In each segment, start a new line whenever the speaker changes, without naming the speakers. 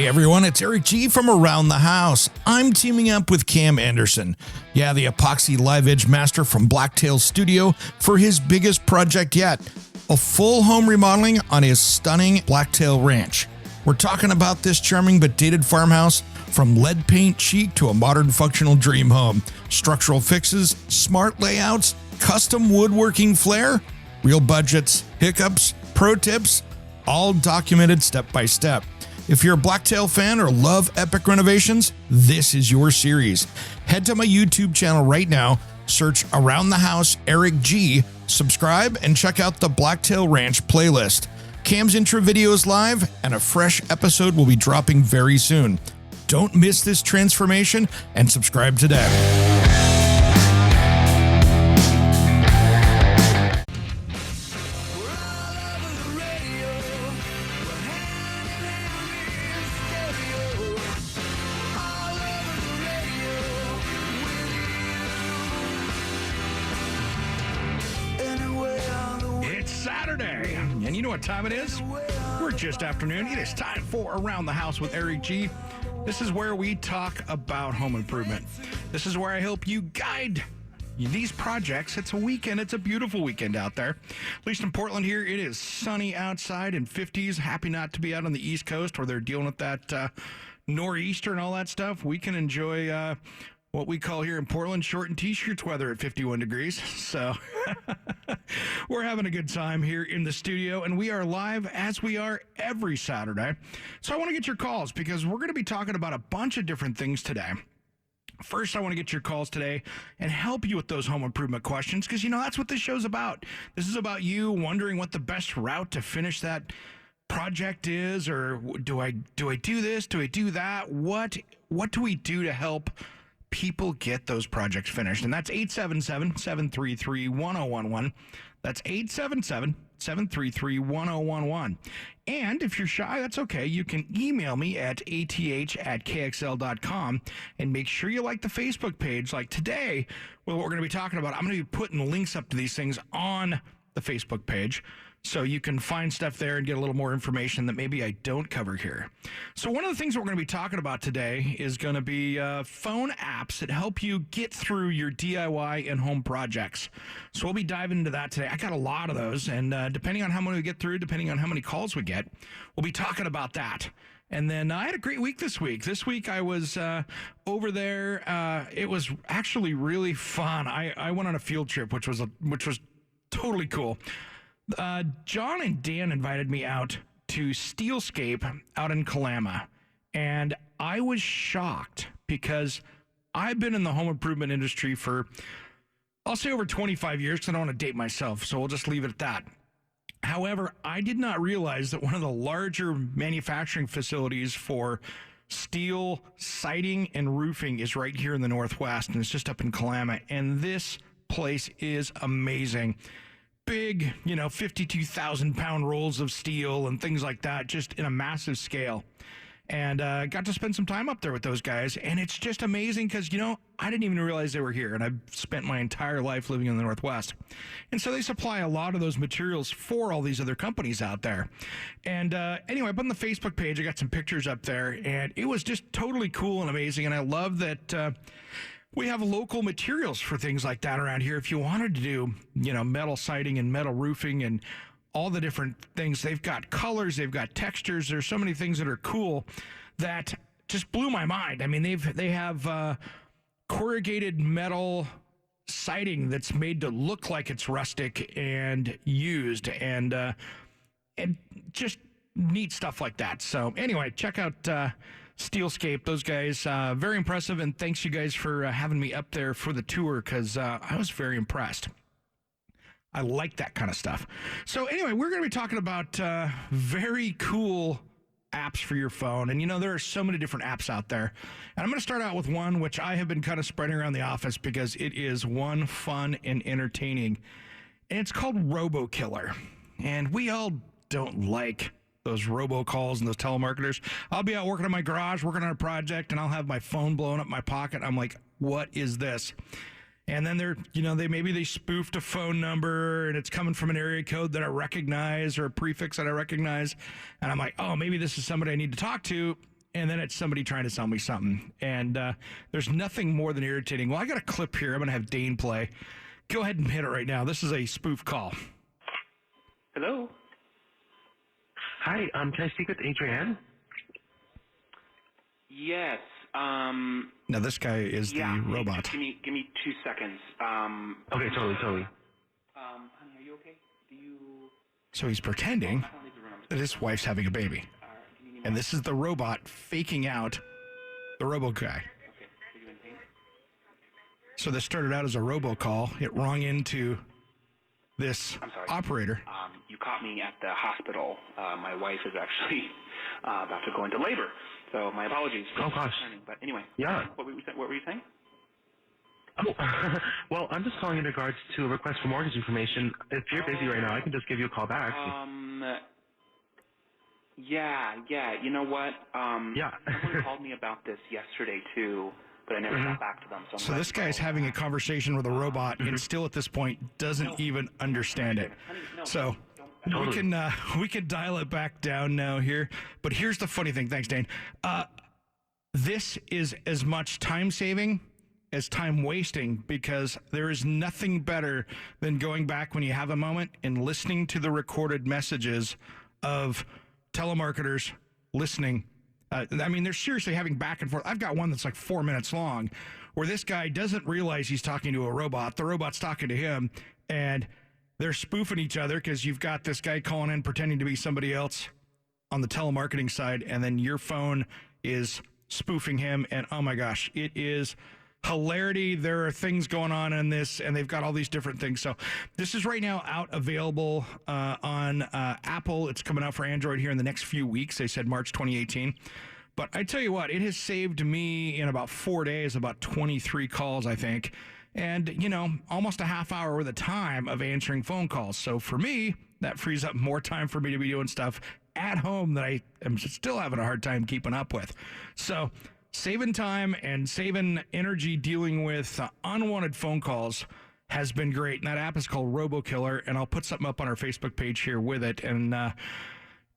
Hey everyone, it's Eric G from Around the House. I'm teaming up with Cam Anderson, the epoxy live edge master from Blacktail Studio, for his biggest project yet, a full home remodeling on his stunning Blacktail Ranch. We're talking about this charming but dated farmhouse, from lead paint chic to a modern functional dream home, structural fixes, smart layouts, custom woodworking flair, real budgets, hiccups, pro tips, all documented step by step. If you're a Blacktail fan or love epic renovations, this is your series. Head to my YouTube channel right now, search Around the House Eric G, subscribe, and check out the Blacktail Ranch playlist. Cam's intro video is live, and a fresh episode will be dropping very soon. Don't miss this transformation and subscribe today. And you know what time it is? We're just afternoon. It is time for Around the House with Eric G. This is where we talk about home improvement. This is where I help you guide these projects. It's a weekend. It's a beautiful weekend out there. At least in Portland here, it is sunny outside in 50s. Happy not to be out on the East Coast where they're dealing with that nor'easter and all that stuff. We can enjoy what we call here in Portland short and t-shirts weather at 51 degrees. So we're having a good time here in the studio, and we are live as we are every Saturday. So I want to get your calls because we're going to be talking about a bunch of different things today. First, I want to get your calls today and help you with those home improvement questions because, that's what this show's about. This is about you wondering what the best route to finish that project is, or do I do this? Do I do that? What do we do to help people get those projects finished? And that's 877-733-1011. That's 877-733-1011. And if you're shy, that's okay. You can email me at ath@kxl.com and make sure you like the Facebook page. Like today, with what we're going to be talking about, I'm going to be putting links up to these things on the Facebook page, so you can find stuff there and get a little more information that maybe I don't cover here. So one of the things that we're going to be talking about today is going to be phone apps that help you get through your DIY and home projects. So we'll be diving into that today. I got a lot of those, and depending on how many we get through, depending on how many calls we get, we'll be talking about that. And then I had a great week this week. This week I was over there. It was actually really fun. I went on a field trip, which was totally cool. John and Dan invited me out to Steelscape out in Kalama, and I was shocked because I've been in the home improvement industry for, I'll say, over 25 years because I don't want to date myself, so we'll just leave it at that. However, I did not realize that one of the larger manufacturing facilities for steel siding and roofing is right here in the Northwest, and it's just up in Kalama, and this place is amazing. Big, 52,000-pound rolls of steel and things like that, just in a massive scale. And got to spend some time up there with those guys, and it's just amazing because, I didn't even realize they were here, and I've spent my entire life living in the Northwest. And so they supply a lot of those materials for all these other companies out there. And anyway, up on the Facebook page, I got some pictures up there, and it was just totally cool and amazing, and I love that we have local materials for things like that around here. If you wanted to do, metal siding and metal roofing and all the different things, they've got colors, they've got textures. There's so many things that are cool that just blew my mind. I mean, they have corrugated metal siding that's made to look like it's rustic and used, and just neat stuff like that. So anyway, check out Steelscape. Those guys, very impressive, and thanks you guys for having me up there for the tour because I was very impressed. I like that kind of stuff. So anyway, we're going to be talking about very cool apps for your phone, and there are so many different apps out there, and I'm going to start out with one which I have been kind of spreading around the office because it is one fun and entertaining, and it's called RoboKiller. And we all don't like those robocalls and those telemarketers. I'll be out working in my garage, working on a project, and I'll have my phone blowing up my pocket. I'm like, what is this? And then they spoofed a phone number and it's coming from an area code that I recognize or a prefix that I recognize. And I'm like, oh, maybe this is somebody I need to talk to. and then it's somebody trying to sell me something. And there's nothing more than irritating. Well, I got a clip here. I'm going to have Dane play. Go ahead and hit it right now. This is a spoof call.
Hello?
Hi, can I speak with Adrienne?
Yes.
Now, this guy is the robot.
Give me 2 seconds.
Okay, totally.
Honey, are you okay?
So he's pretending that his wife's having a baby. And this is the robot faking out the robo guy.
Okay. Are you in pain?
So this started out as a robocall. It rung into this
I'm sorry.
operator.
You caught me at the hospital. My wife is actually about to go into labor. So my apologies.
Oh, gosh.
But anyway.
Yeah.
What were you saying?
Oh, well, I'm just calling in regards to a request for mortgage information. If you're busy right now, I can just give you a call back.
Yeah. You know what?
Yeah.
Someone called me about this yesterday, too, but I never got back to them.
So this guy's having a conversation with a robot and still at this point doesn't even understand it. So we can dial it back down now here. But here's the funny thing. Thanks, Dane. This is as much time saving as time wasting, because there is nothing better than going back when you have a moment and listening to the recorded messages of telemarketers listening. I mean, they're seriously having back and forth. I've got one that's like 4 minutes long where this guy doesn't realize he's talking to a robot. The robot's talking to him, and they're spoofing each other because you've got this guy calling in pretending to be somebody else on the telemarketing side, and then your phone is spoofing him. And oh my gosh, it is hilarity. There are things going on in this, and they've got all these different things. So this is right now out available on Apple. It's coming out for Android here in the next few weeks. They said March 2018. But I tell you what, it has saved me in about 4 days about 23 calls, I think. And, you know, almost a half hour worth of time of answering phone calls. So for me, that frees up more time for me to be doing stuff at home that I am still having a hard time keeping up with. So saving time and saving energy dealing with unwanted phone calls has been great. And that app is called RoboKiller, and I'll put something up on our Facebook page here with it. And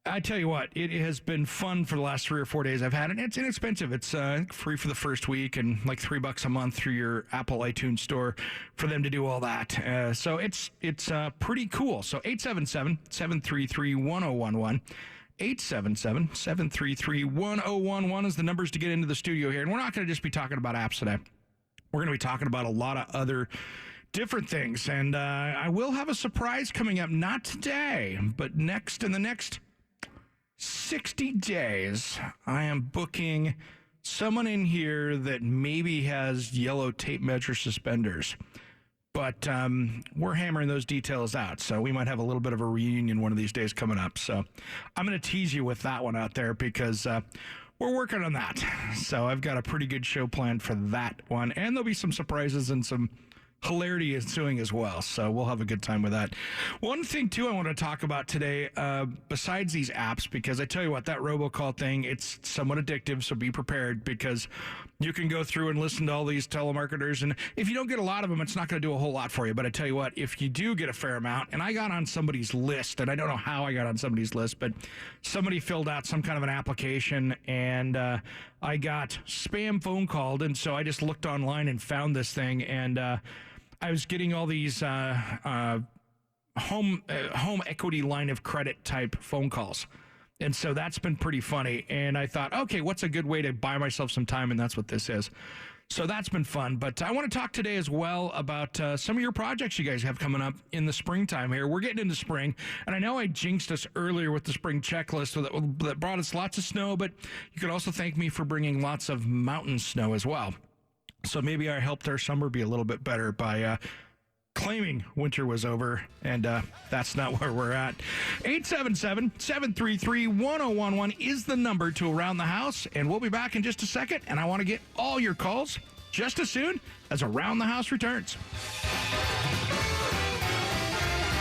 I tell you what, it has been fun for the last 3 or 4 days I've had it. It's inexpensive. It's free for the first week and like $3 a month through your Apple iTunes store for them to do all that. So it's pretty cool. So 877-733-1011. 877-733-1011 is the numbers to get into the studio here. And we're not going to just be talking about apps today. We're going to be talking about a lot of other different things. And I will have a surprise coming up, not today, but in the next 60 days, I am booking someone in here that maybe has yellow tape measure suspenders. But we're hammering those details out, so we might have a little bit of a reunion one of these days coming up. So I'm going to tease you with that one out there because we're working on that. So I've got a pretty good show planned for that one. And there'll be some surprises and some hilarity ensuing as well. So we'll have a good time with that. One thing, too, I want to talk about today, besides these apps, because I tell you what, that robocall thing, it's somewhat addictive, so be prepared, because you can go through and listen to all these telemarketers, and if you don't get a lot of them, it's not going to do a whole lot for you. But I tell you what, if you do get a fair amount, and I got on somebody's list, and I don't know how I got on somebody's list, but somebody filled out some kind of an application, and I got spam phone called, and so I just looked online and found this thing, and I was getting all these home equity line of credit type phone calls. And so that's been pretty funny. And I thought, okay, what's a good way to buy myself some time? And that's what this is. So that's been fun. But I want to talk today as well about some of your projects you guys have coming up in the springtime here. We're getting into spring. And I know I jinxed us earlier with the spring checklist that brought us lots of snow. But you could also thank me for bringing lots of mountain snow as well. So maybe I helped our summer be a little bit better by claiming winter was over, and that's not where we're at. 877-733-1011 is the number to Around the House, and we'll be back in just a second, and I want to get all your calls just as soon as Around the House returns.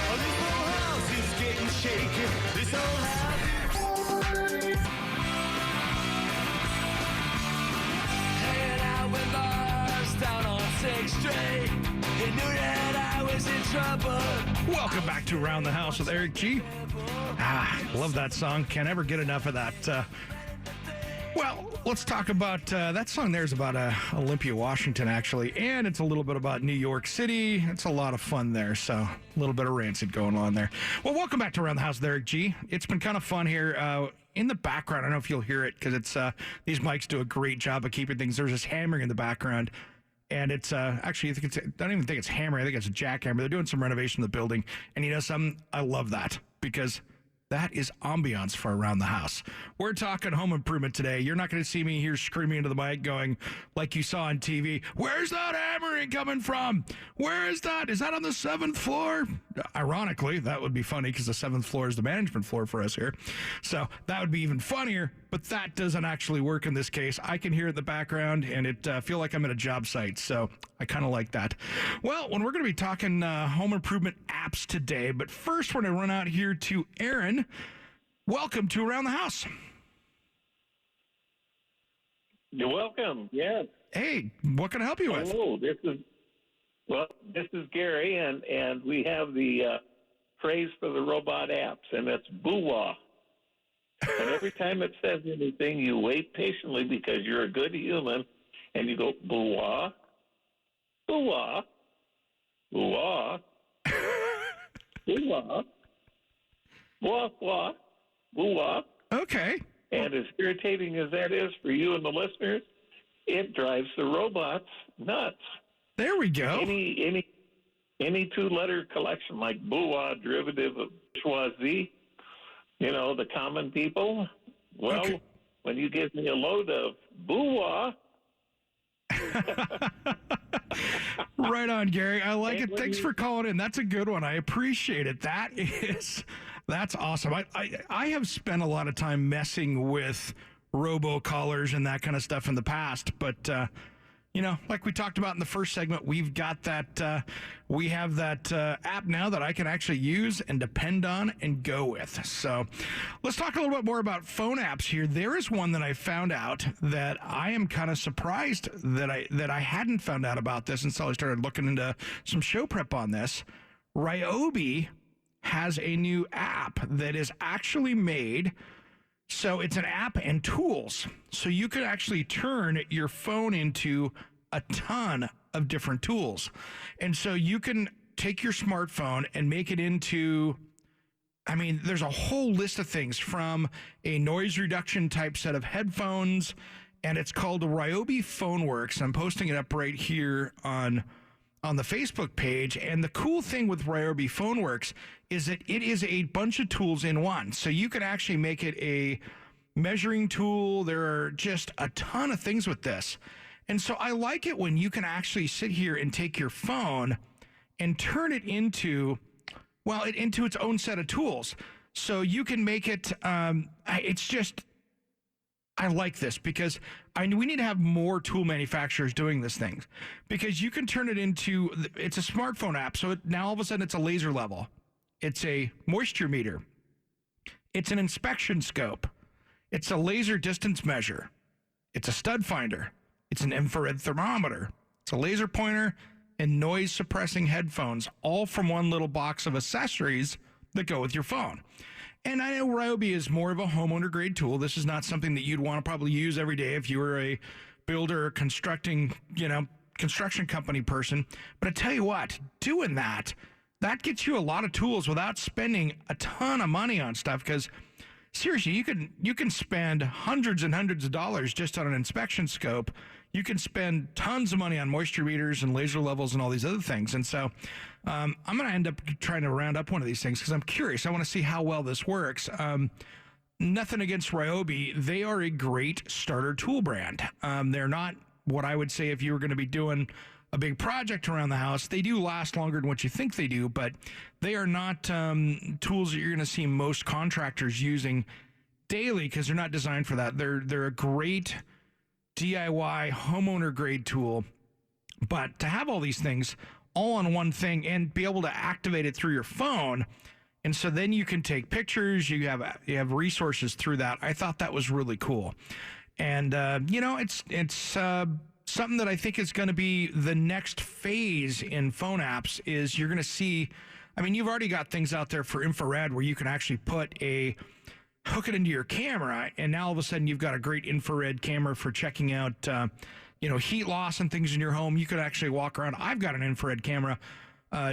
Oh, this whole house is getting shaky. This whole house. Hanging out with us down on 6th Street. He knew that I was in trouble.
Welcome back to Around the House with Eric G. Love that song. Can't ever get enough of that. Well, let's talk about that song. There's about Olympia, Washington, actually, and it's a little bit about New York City. It's a lot of fun there, so a little bit of Rancid going on there. Well, welcome back to Around the House, Eric G. It's been kind of fun here. In the background, I don't know if you'll hear it because it's these mics do a great job of keeping things. There's this hammering in the background, and it's actually I don't even think it's hammering. I think it's a jackhammer. They're doing some renovation of the building, and you know something? I love that because that is ambiance for Around the House. We're talking home improvement today. You're not going to see me here screaming into the mic going like you saw on TV, where's that hammering coming from? Where is that? Is that on the 7th floor? Ironically, that would be funny because the 7th floor is the management floor for us here. So that would be even funnier, but that doesn't actually work in this case. I can hear it in the background, and it feel like I'm at a job site, so I kind of like that. Well, when we're going to be talking home improvement apps today, but first we're going to run out here to Aaron. Welcome to Around the House.
You're welcome. Yes.
Hey, what can I help you with?
Hello. This is Gary, and we have the phrase for the robot apps, and it's boo-wah. And every time it says anything, you wait patiently because you're a good human, and you go boo-wah, boo-wah, boo-wah, boo-wah, wah-wah, boo-wah.
Okay.
And as irritating as that is for you and the listeners, it drives the robots nuts.
There we go.
Any two-letter collection like boo-wah, derivative of bourgeoisie, the common people. Well,
okay.
When you give me a load of boo-wah.
Right on, Gary. I like it. Thanks for calling in. That's a good one. I appreciate it. That's awesome. I have spent a lot of time messing with robocallers and that kind of stuff in the past, but like we talked about in the first segment, we've got that. We have that app now that I can actually use and depend on and go with. So let's talk a little bit more about phone apps here. There is one that I found out that I am kind of surprised that I hadn't found out about this until I started looking into some show prep on this. Ryobi has a new app that is actually made. So it's an app and tools. So you could actually turn your phone into a ton of different tools. And so you can take your smartphone and make it into, there's a whole list of things from a noise reduction type set of headphones, and it's called the Ryobi PhoneWorks. I'm posting it up right here on the Facebook page. And the cool thing with Ryobi PhoneWorks is that it is a bunch of tools in one. So you can actually make it a measuring tool. There are just a ton of things with this. And so I like it when you can actually sit here and take your phone and turn it into its own set of tools. So you can make it, I like this because we need to have more tool manufacturers doing this thing, because you can turn it into, it's a smartphone app. So now all of a sudden it's a laser level. It's a moisture meter. It's an inspection scope. It's a laser distance measure. It's a stud finder. It's an infrared thermometer. It's a laser pointer and noise suppressing headphones, all from one little box of accessories that go with your phone. And I know Ryobi is more of a homeowner grade tool. This is not something that you'd want to probably use every day if you were a builder or construction company person. But I tell you what, doing that gets you a lot of tools without spending a ton of money on stuff, because seriously, you can spend hundreds and hundreds of dollars just on an inspection scope. You can spend tons of money on moisture meters and laser levels and all these other things. And so I'm going to end up trying to round up one of these things because I'm curious. I want to see how well this works. Nothing against Ryobi. They are a great starter tool brand. They're not what I would say if you were going to be doing a big project around the house. They do last longer than what you think they do, but they are not tools that you're going to see most contractors using daily because they're not designed for that. They're a great DIY homeowner grade tool, but to have all these things all on one thing and be able to activate it through your phone, and so then you can take pictures, you have resources through that. I thought that was really cool. And it's something that I think is going to be the next phase in phone apps. Is you're going to see, you've already got things out there for infrared where you can actually put a hook it into your camera, and now all of a sudden you've got a great infrared camera for checking out, heat loss and things in your home. You could actually walk around. I've got an infrared camera,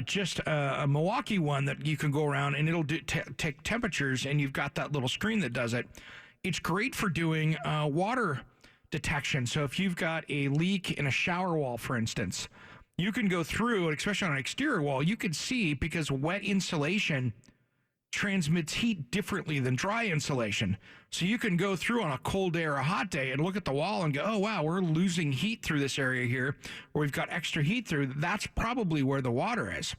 just a Milwaukee one that you can go around and it'll take temperatures, and you've got that little screen that does it. It's great for doing water detection. So if you've got a leak in a shower wall, for instance, you can go through, especially on an exterior wall, you can see, because wet insulation transmits heat differently than dry insulation. So you can go through on a cold day or a hot day and look at the wall and go, oh, wow, we're losing heat through this area here, or we've got extra heat through. That's probably where the water is.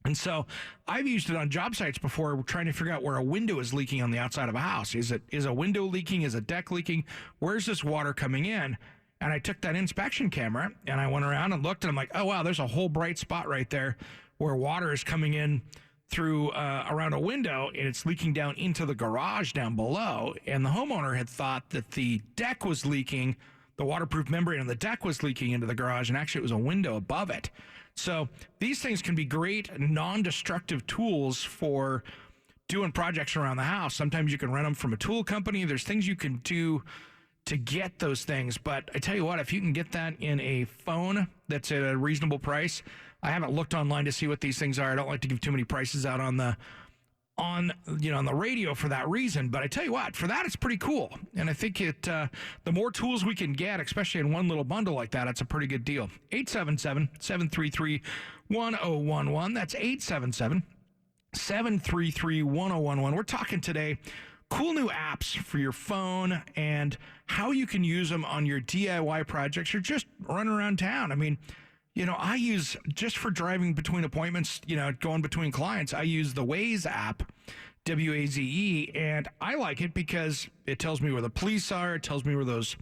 And so I've used it on job sites before, trying to figure out where a window is leaking on the outside of a house. Is a window leaking? Is a deck leaking? Where's this water coming in? And I took that inspection camera and I went around and looked, and I'm like, oh, wow, there's a whole bright spot right there where water is coming in through around a window, and it's leaking down into the garage down below. And the homeowner had thought that the deck was leaking, the waterproof membrane on the deck was leaking into the garage, and actually it was a window above it. So these things can be great non-destructive tools for doing projects around the house. Sometimes you can rent them from a tool company. There's things you can do to get those things. But I tell you what, if you can get that in a phone that's at a reasonable price, I haven't looked online to see what these things are. I don't like to give too many prices out on the radio for that reason. But I tell you what, for that, it's pretty cool. And I think the more tools we can get, especially in one little bundle like that, it's a pretty good deal. 877-733-1011. That's 877-733-1011. We're talking today cool new apps for your phone and how you can use them on your DIY projects or just run around town. I mean, I use, just for driving between appointments, going between clients, I use the Waze app, W-A-Z-E, and I like it because it tells me where the police are. It tells me where those,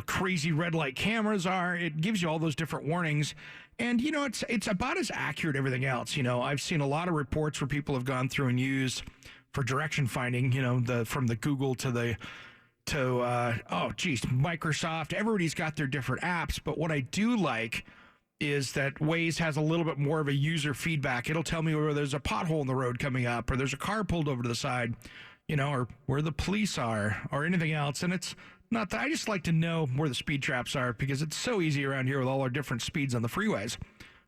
crazy red light cameras are. It gives you all those different warnings. And, it's about as accurate as everything else. I've seen a lot of reports where people have gone through and used for direction finding, from the Google to Microsoft. Everybody's got their different apps, but what I do like is that Waze has a little bit more of a user feedback. It'll tell me where there's a pothole in the road coming up, or there's a car pulled over to the side, or where the police are, or anything else. And it's not that I just like to know where the speed traps are, because it's so easy around here with all our different speeds on the freeways,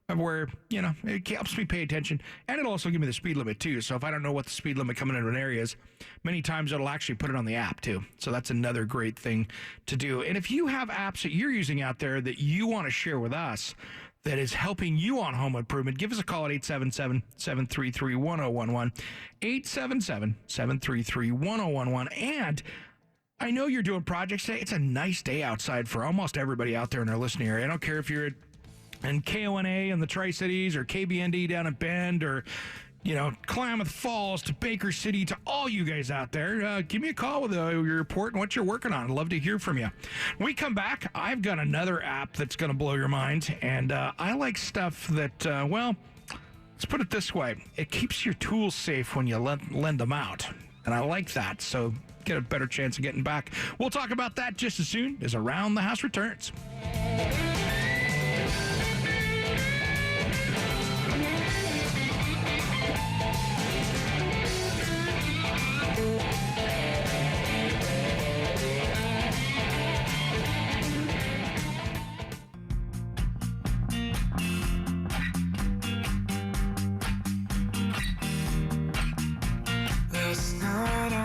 of where, it helps me pay attention. And it'll also give me the speed limit too. So if I don't know what the speed limit coming into an area is, many times it'll actually put it on the app too. So that's another great thing to do. And if you have apps that you're using out there that you want to share with us that is helping you on home improvement, give us a call at 877-733-1011, 877-733-1011. And I know you're doing projects today. It's a nice day outside for almost everybody out there in our listening area. I don't care if you're and KONA in the Tri-Cities, or KBND down at Bend, or, Klamath Falls to Baker City, to all you guys out there. Give me a call with your report and what you're working on. I'd love to hear from you. When we come back, I've got another app that's going to blow your mind, and I like stuff that, let's put it this way. It keeps your tools safe when you lend them out, and I like that, so get a better chance of getting back. We'll talk about that just as soon as Around the House returns.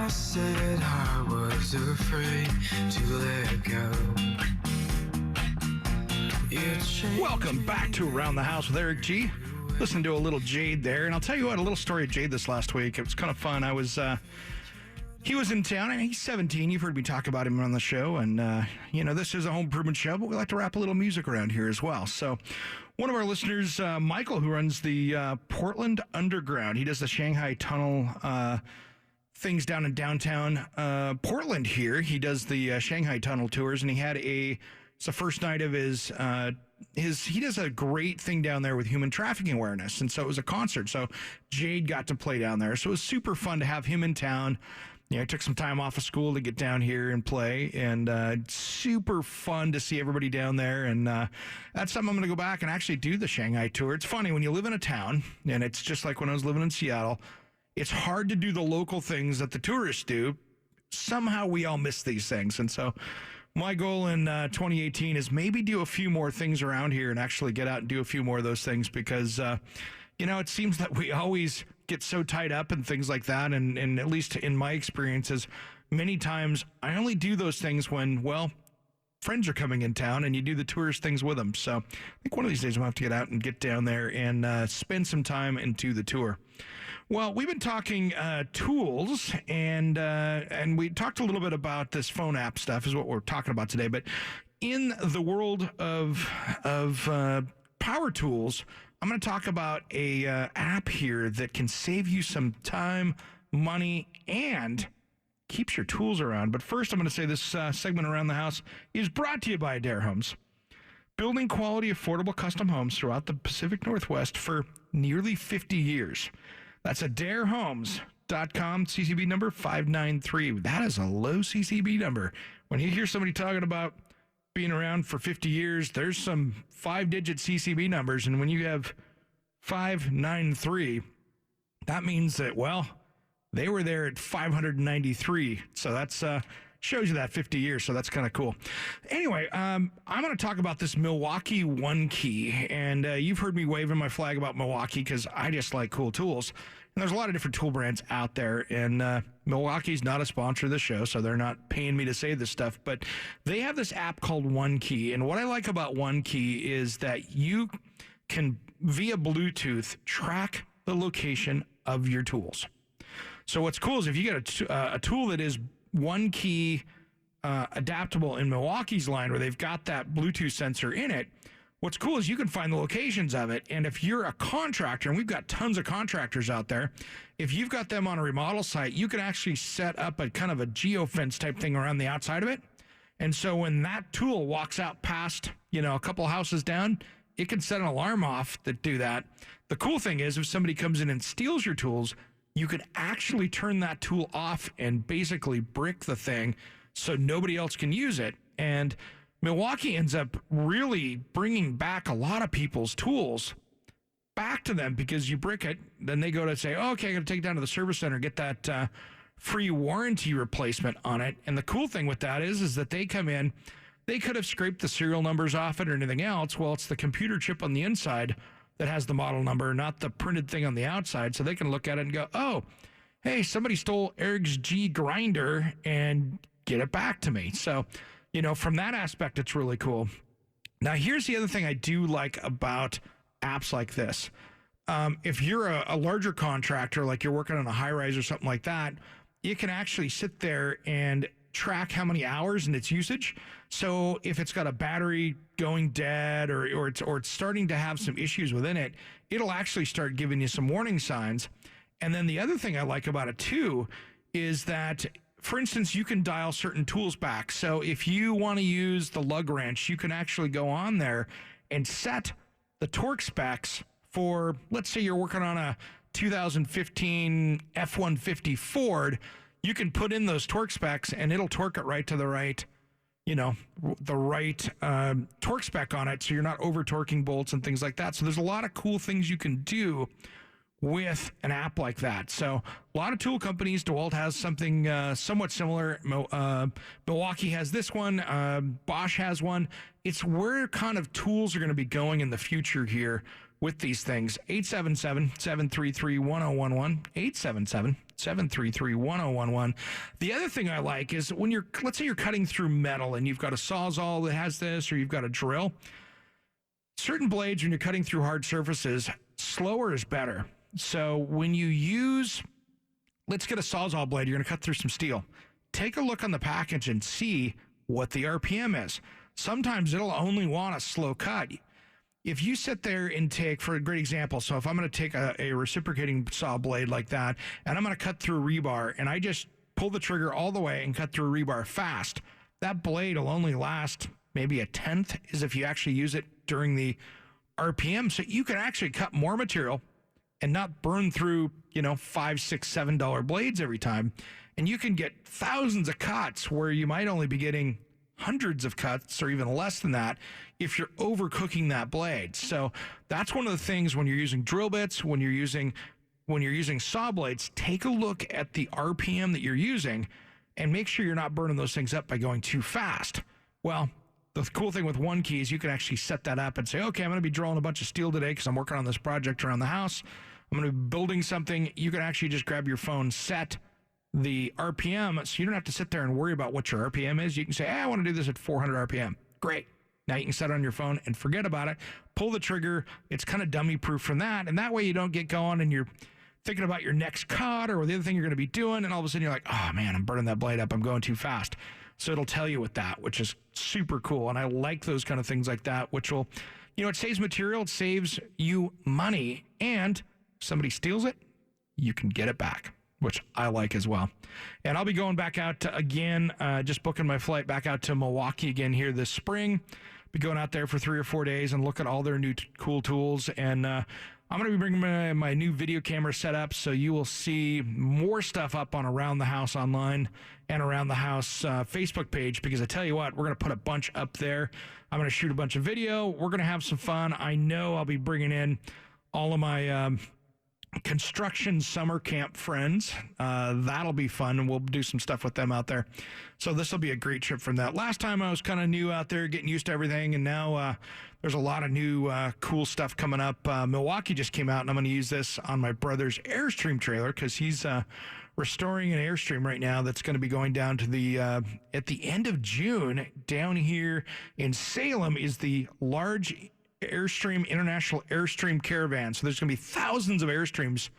Said I was afraid to let go.
Welcome back to Around the House with Eric G. Listen to a little Jade there, and I'll tell you what, a little story of Jade this last week. It was kind of fun. He was in town, and he's 17. You've heard me talk about him on the show, and this is a home improvement show, but we like to wrap a little music around here as well. So one of our listeners, Michael, who runs the Portland Underground, he does the Shanghai Tunnel things down in downtown Portland here. He does the Shanghai Tunnel tours, and it's the first night of he does a great thing down there with human trafficking awareness. And so it was a concert. So Jade got to play down there. So it was super fun to have him in town. I took some time off of school to get down here and play, and super fun to see everybody down there. And that's something I'm going to go back and actually do the Shanghai tour. It's funny when you live in a town, and it's just like when I was living in Seattle. it's hard to do the local things that the tourists do. Somehow we all miss these things. And so my goal in 2018 is maybe do a few more things around here and actually get out and do a few more of those things because, it seems that we always get so tied up and things like that. And at least in my experiences, many times I only do those things when, friends are coming in town and you do the tourist things with them. So I think one of these days I'm going to have to get out and get down there and spend some time and do the tour. Well, we've been talking tools, and we talked a little bit about this phone app stuff is what we're talking about today. But in the world of power tools, I'm going to talk about a app here that can save you some time, money, and keeps your tools around. But first, I'm going to say this segment Around the House is brought to you by Adair Homes. Building quality, affordable custom homes throughout the Pacific Northwest for nearly 50 years. That's AdairHomes.com, CCB number 593. That is a low CCB number. When you hear somebody talking about being around for 50 years, there's some 5-digit CCB numbers. And when you have 593, that means that, they were there at 593. So that's shows you that 50 years. So that's kind of cool. Anyway, I'm going to talk about this Milwaukee One Key. And you've heard me waving my flag about Milwaukee because I just like cool tools. And there's a lot of different tool brands out there. And Milwaukee's not a sponsor of the show, so they're not paying me to say this stuff. But they have this app called One Key. And what I like about One Key is that you can, via Bluetooth, track the location of your tools. So what's cool is if you get a tool that is One Key adaptable in Milwaukee's line where they've got that Bluetooth sensor in it, what's cool is you can find the locations of it. And if you're a contractor, and we've got tons of contractors out there, if you've got them on a remodel site, you can actually set up a kind of a geofence type thing around the outside of it. And so when that tool walks out past, a couple houses down, it can set an alarm off that do that. The cool thing is if somebody comes in and steals your tools, you could actually turn that tool off and basically brick the thing so nobody else can use it. And Milwaukee ends up really bringing back a lot of people's tools back to them because you brick it. Then they go to say, okay, I'm going to take it down to the service center, get that free warranty replacement on it. And the cool thing with that is that they come in, they could have scraped the serial numbers off it or anything else. Well, it's the computer chip on the inside that has the model number, not the printed thing on the outside. So they can look at it and go, oh, hey, somebody stole Eric's G grinder and get it back to me. So, from that aspect, it's really cool. Now, here's the other thing I do like about apps like this. If you're a larger contractor, like you're working on a high-rise or something like that, you can actually sit there and track how many hours and its usage. So if it's got a battery going dead or it's starting to have some issues within it, it'll actually start giving you some warning signs. And then the other thing I like about it too is that, for instance, you can dial certain tools back. So if you want to use the lug wrench, you can actually go on there and set the torque specs for, let's say you're working on a 2015 F-150 Ford. You can put in those torque specs and it'll torque it right to the right, the right torque spec on it. So you're not over torquing bolts and things like that. So there's a lot of cool things you can do with an app like that. So a lot of tool companies, DeWalt has something somewhat similar. Milwaukee has this one. Bosch has one. It's where kind of tools are going to be going in the future here with these things. 877-733-1011. 877-733-1011. The other thing I like is when let's say you're cutting through metal and you've got a Sawzall that has this, or you've got a drill. Certain blades, when you're cutting through hard surfaces, slower is better. So when you use, let's get a Sawzall blade, you're going to cut through some steel. Take a look on the package and see what the RPM is. Sometimes it'll only want a slow cut. If you sit there and take, for a great example, so if I'm going to take a reciprocating saw blade like that, and I'm going to cut through rebar, and I just pull the trigger all the way and cut through rebar fast, that blade will only last maybe a tenth as if you actually use it during the RPM. So you can actually cut more material and not burn through, $5, $6, $7 blades every time. And you can get thousands of cuts where you might only be getting hundreds of cuts or even less than that if you're overcooking that blade. So that's one of the things when you're using drill bits, when you're using when you're using saw blades, take a look at the RPM that you're using and make sure you're not burning those things up by going too fast. Well, the cool thing with One Key is you can actually set that up and say, okay, I'm going to be drawing a bunch of steel today because I'm working on this project around the house. I'm going to be building something. You can actually just grab your phone, set the RPM, so you don't have to sit there and worry about what your RPM is. You can say, hey, I want to do this at 400 RPM. Great. Now you can set it on your phone and forget about it. Pull the trigger. It's kind of dummy proof from that. And that way you don't get going and you're thinking about your next cut or the other thing you're going to be doing. And all of a sudden you're like, oh man, I'm burning that blade up. I'm going too fast. So it'll tell you with that, which is super cool. And I like those kind of things like that, which will, it saves material. It saves you money. And if somebody steals it, you can get it back, which I like as well. And I'll be going back out again, just booking my flight back out to Milwaukee again here this spring. Be going out there for 3 or 4 days and look at all their new cool tools. And I'm going to be bringing my new video camera set up, so you will see more stuff up on Around the House online and Around the House Facebook page, because I tell you what, we're going to put a bunch up there. I'm going to shoot a bunch of video. We're going to have some fun. I know I'll be bringing in all of my construction summer camp friends. That'll be fun, and we'll do some stuff with them out there. So this will be a great trip from that. Last time I was kind of new out there, getting used to everything, and now there's a lot of new cool stuff coming up. Milwaukee just came out, and I'm going to use this on my brother's Airstream trailer because he's restoring an Airstream right now that's going to be going down to the at the end of June. Down here in Salem is the large Airstream International Airstream Caravan. So there's going to be thousands of Airstreams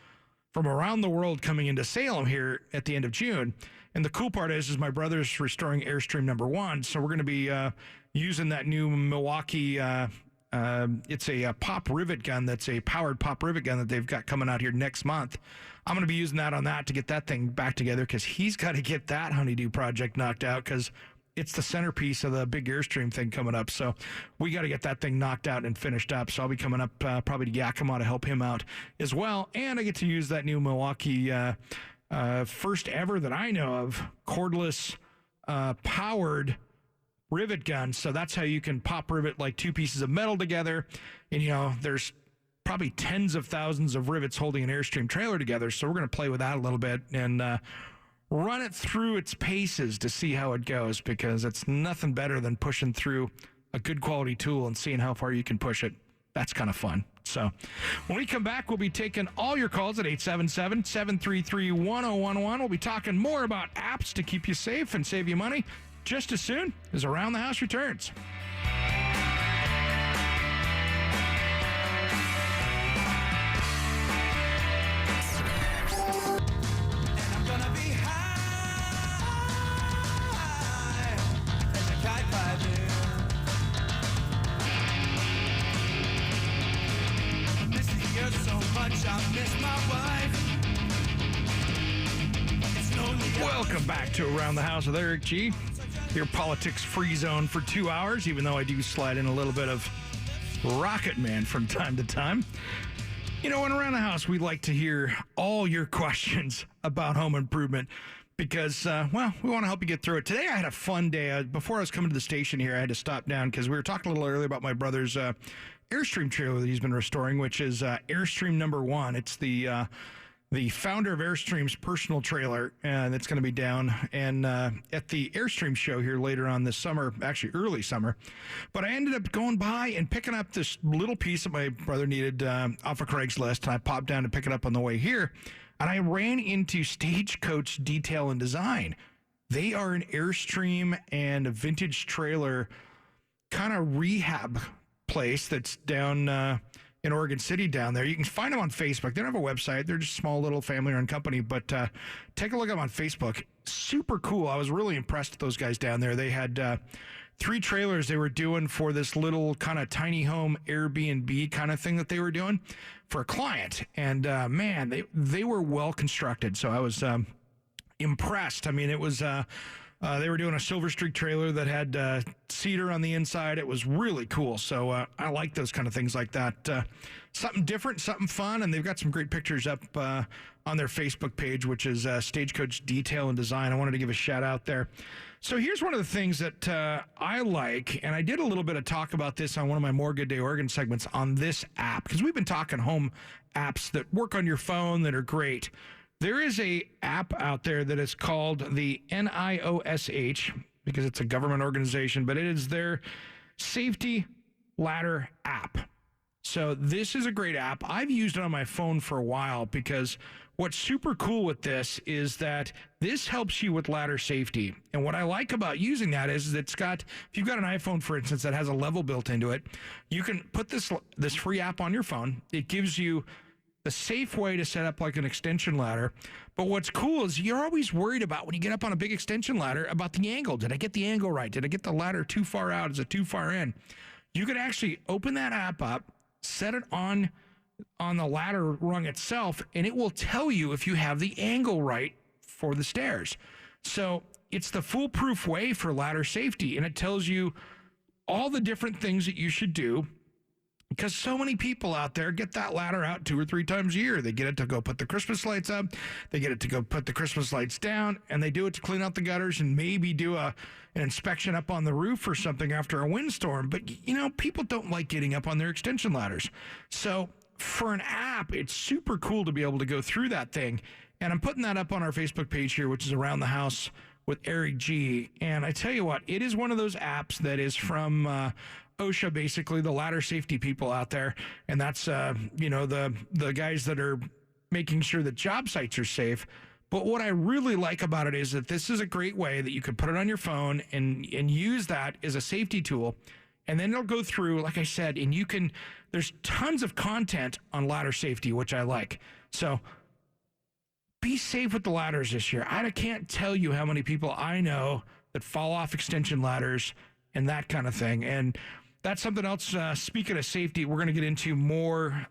from around the world coming into Salem here at the end of June. And the cool part is my brother's restoring Airstream number 1. So we're going to be using that new Milwaukee, it's a pop rivet gun. That's a powered pop rivet gun that they've got coming out here next month. I'm going to be using that on that to get that thing back together, because he's got to get that honeydew project knocked out, because it's the centerpiece of the big Airstream thing coming up. So we got to get that thing knocked out and finished up. So I'll be coming up probably to Yakima to help him out as well. And I get to use that new Milwaukee, first ever that I know of, cordless powered rivet gun. So that's how you can pop rivet like two pieces of metal together. And, there's probably tens of thousands of rivets holding an Airstream trailer together. So we're going to play with that a little bit and run it through its paces to see how it goes, because it's nothing better than pushing through a good quality tool and seeing how far you can push it. That's kind of fun. So when we come back, we'll be taking all your calls at 877-733-1011. We'll be talking more about apps to keep you safe and save you money just as soon as Around the House returns. Welcome back to Around the House with Eric G., your politics-free zone for 2 hours, even though I do slide in a little bit of Rocket Man from time to time. And Around the House, we like to hear all your questions about home improvement because, we want to help you get through it. Today, I had a fun day. Before I was coming to the station here, I had to stop down because we were talking a little earlier about my brother's Airstream trailer that he's been restoring, which is Airstream number 1. It's the founder of Airstream's personal trailer, and it's going to be down and at the Airstream show here later on this summer, actually early summer. But I ended up going by and picking up this little piece that my brother needed off of Craigslist, and I popped down to pick it up on the way here, and I ran into Stagecoach Detail and Design. They are an Airstream and a vintage trailer kind of rehab place that's down in Oregon City down there. You can find them on Facebook. They don't have a website. They're just a small little family-run company, but take a look at them on Facebook. Super cool. I was really impressed with those guys down there. They had 3 trailers they were doing for this little kind of tiny home Airbnb kind of thing that they were doing for a client. And, man, they were well constructed, so I was impressed. I mean, it was... they were doing a Silver Streak trailer that had cedar on the inside. It was really cool. So I like those kind of things like that. Something different, something fun, and they've got some great pictures up on their Facebook page, which is Stagecoach Detail and Design. I wanted to give a shout out there. So here's one of the things that I like, and I did a little bit of talk about this on one of my More Good Day Oregon segments on this app, because we've been talking home apps that work on your phone that are great. There is a app out there that is called the NIOSH, because it's a government organization, but it is their safety ladder app. So this is a great app. I've used it on my phone for a while because what's super cool with this is that this helps you with ladder safety. And what I like about using that is it's got, if you've got an iPhone, for instance, that has a level built into it, you can put this free app on your phone. It gives you the safe way to set up like an extension ladder. But what's cool is you're always worried about when you get up on a big extension ladder about the angle. Did I get the angle right? Did I get the ladder too far out? Is it too far in? You could actually open that app up, set it on the ladder rung itself, and it will tell you if you have the angle right for the stairs. So it's the foolproof way for ladder safety, and it tells you all the different things that you should do, because so many people out there get that ladder out 2 or 3 times a year. They get it to go put the Christmas lights up, they get it to go put the Christmas lights down, and they do it to clean out the gutters and maybe do an inspection up on the roof or something after a windstorm. But, people don't like getting up on their extension ladders. So for an app, it's super cool to be able to go through that thing. And I'm putting that up on our Facebook page here, which is Around the House with Eric G. And I tell you what, it is one of those apps that is from OSHA, basically, the ladder safety people out there. And that's, the guys that are making sure that job sites are safe. But what I really like about it is that this is a great way that you could put it on your phone and use that as a safety tool. And then it'll go through, like I said, and there's tons of content on ladder safety, which I like. So be safe with the ladders this year. I can't tell you how many people I know that fall off extension ladders and that kind of thing. And that's something else. Speaking of safety, we're going to get into more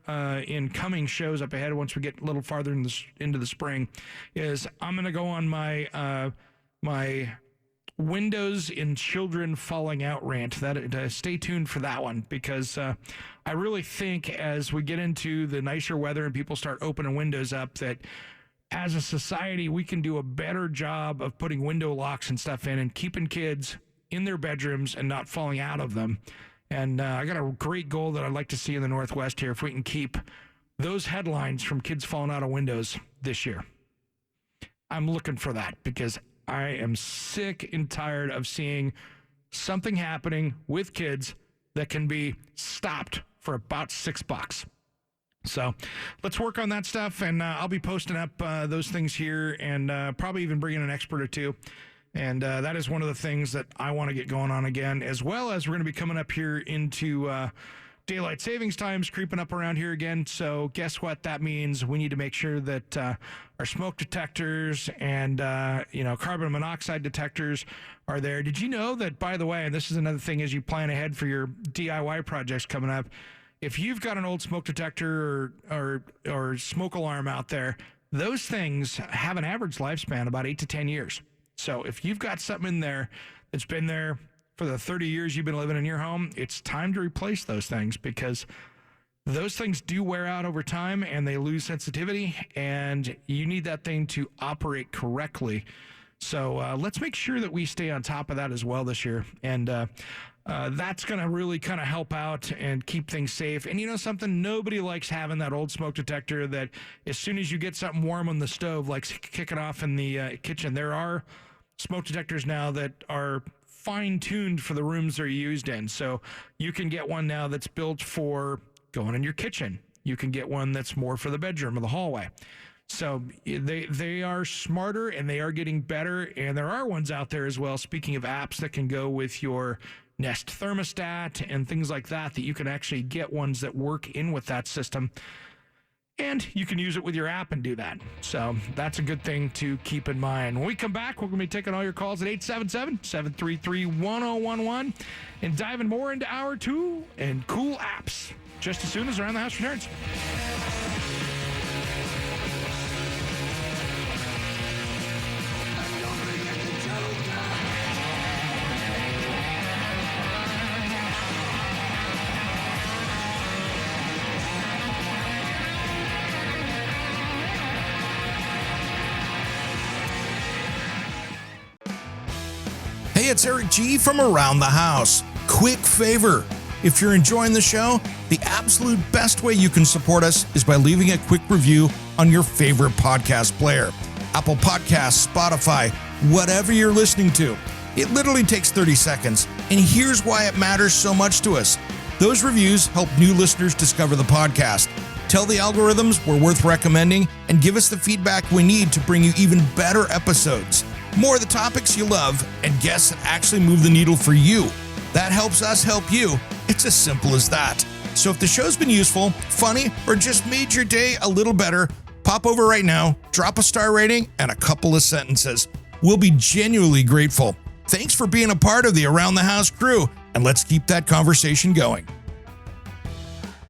in coming shows up ahead once we get a little farther into the spring. Is I'm going to go on my windows in children falling out rant. Stay tuned for that one, because I really think as we get into the nicer weather and people start opening windows up, that as a society we can do a better job of putting window locks and stuff in and keeping kids in their bedrooms and not falling out of them. And I got a great goal that I'd like to see in the Northwest here, if we can keep those headlines from kids falling out of windows this year. I'm looking for that, because I am sick and tired of seeing something happening with kids that can be stopped for about $6. So let's work on that stuff, and I'll be posting up those things here, and probably even bringing an expert or two. And that is one of the things that I want to get going on again, as well as we're going to be coming up here into daylight savings times creeping up around here again. So guess what? That means we need to make sure that our smoke detectors and, carbon monoxide detectors are there. Did you know that, by the way, and this is another thing as you plan ahead for your DIY projects coming up, if you've got an old smoke detector or smoke alarm out there, those things have an average lifespan about 8 to 10 years. So if you've got something in there that's been there for the 30 years you've been living in your home, it's time to replace those things, because those things do wear out over time and they lose sensitivity, and you need that thing to operate correctly. So let's make sure that we stay on top of that as well this year. And that's going to really kind of help out and keep things safe. And you know something? Nobody likes having that old smoke detector that as soon as you get something warm on the stove, like kicking off in the kitchen. There are smoke detectors now that are fine-tuned for the rooms they're used in. So you can get one now that's built for going in your kitchen. You can get one that's more for the bedroom or the hallway. So they are smarter and they are getting better. And there are ones out there as well, speaking of apps, that can go with your Nest thermostat and things like that you can actually get ones that work in with that system. And you can use it with your app and do that. So that's a good thing to keep in mind. When we come back, we're going to be taking all your calls at 877-733-1011 and diving more into Hour 2 and cool apps just as soon as Around the House returns. Hey, it's Eric G from Around the House. Quick favor. If you're enjoying the show, the absolute best way you can support us is by leaving a quick review on your favorite podcast player. Apple Podcasts, Spotify, whatever you're listening to. It literally takes 30 seconds, and here's why it matters so much to us. Those reviews help new listeners discover the podcast. Tell the algorithms we're worth recommending, and give us the feedback we need to bring you even better episodes. More of the topics you love, and guests that actually move the needle for you. That helps us help you. It's as simple as that. So if the show's been useful, funny, or just made your day a little better, pop over right now, drop a star rating, and a couple of sentences. We'll be genuinely grateful. Thanks for being a part of the Around the House crew, and let's keep that conversation going.